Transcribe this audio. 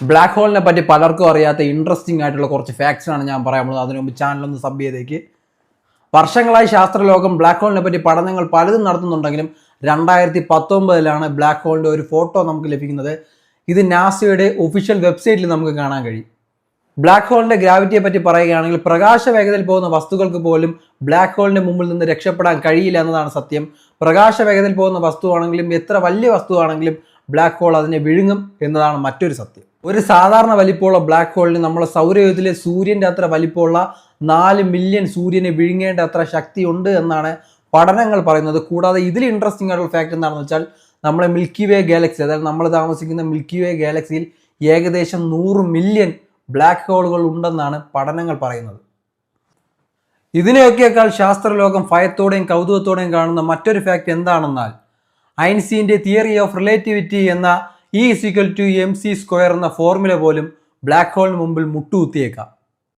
Black ഹോളിനെ പറ്റി പലർക്കും അറിയാത്ത ഇൻട്രസ്റ്റിംഗ് ആയിട്ടുള്ള കുറച്ച് ഫാക്ട്സാണ് ഞാൻ പറയാൻ പോകുന്നത്. അതിനു മുമ്പ് ചാനലൊന്ന് സബ് ചെയ്തേക്ക്. വർഷങ്ങളായി ശാസ്ത്രലോകം ബ്ലാക്ക് ഹോളിനെ പറ്റി പഠനങ്ങൾ പലതും നടത്തുന്നുണ്ടെങ്കിലും 2019 ബ്ലാക്ക് ഹോളിൻ്റെ ഒരു ഫോട്ടോ നമുക്ക് ലഭിക്കുന്നത്. ഇത് നാസയുടെ ഒഫീഷ്യൽ വെബ്സൈറ്റിൽ നമുക്ക് കാണാൻ കഴിയും. ബ്ലാക്ക് ഹോളിൻ്റെ ഗ്രാവിറ്റിയെ പറ്റി പറയുകയാണെങ്കിൽ പ്രകാശ വേഗതയിൽ പോകുന്ന വസ്തുക്കൾക്ക് പോലും ബ്ലാക്ക് ഹോളിൻ്റെ മുമ്പിൽ നിന്ന് രക്ഷപ്പെടാൻ കഴിയില്ല എന്നതാണ് സത്യം. പ്രകാശ വേഗതയിൽ പോകുന്ന വസ്തുവാണെങ്കിലും എത്ര വലിയ വസ്തുവാണെങ്കിലും ബ്ലാക്ക് ഹോൾ അതിനെ വിഴുങ്ങും എന്നതാണ് മറ്റൊരു സത്യം. ഒരു സാധാരണ വലിപ്പമുള്ള ബ്ലാക്ക് ഹോളിന് നമ്മളെ സൗരയൂഥത്തിലെ സൂര്യൻ്റെ അത്ര വലിപ്പമുള്ള 4 മില്യൺ സൂര്യനെ വിഴുങ്ങേണ്ട അത്ര ശക്തി ഉണ്ട് എന്നാണ് പഠനങ്ങൾ പറയുന്നത്. കൂടാതെ ഇതിൽ ഇൻട്രസ്റ്റിംഗ് ആയിട്ടുള്ള ഫാക്ട് എന്താണെന്ന് വെച്ചാൽ നമ്മളെ മിൽക്കി വേ ഗാലക്സി, അതായത് നമ്മൾ താമസിക്കുന്ന മിൽക്കി വേ ഗാലക്സിയിൽ ഏകദേശം 100 മില്യൺ ബ്ലാക്ക് ഹോളുകൾ ഉണ്ടെന്നാണ് പഠനങ്ങൾ പറയുന്നത്. ഇതിനെയൊക്കെക്കാൾ ശാസ്ത്രലോകം ഭയത്തോടെയും കൗതുകത്തോടെയും കാണുന്ന മറ്റൊരു ഫാക്ട് എന്താണെന്നാൽ ഐൻസ്റ്റീൻ്റെ തിയറി ഓഫ് റിലേറ്റിവിറ്റി എന്ന E = mc² എന്ന ഫോർമുല പോലും ബ്ലാക്ക് ഹോളിന് മുമ്പിൽ മുട്ടുകുത്തിയേക്കാം.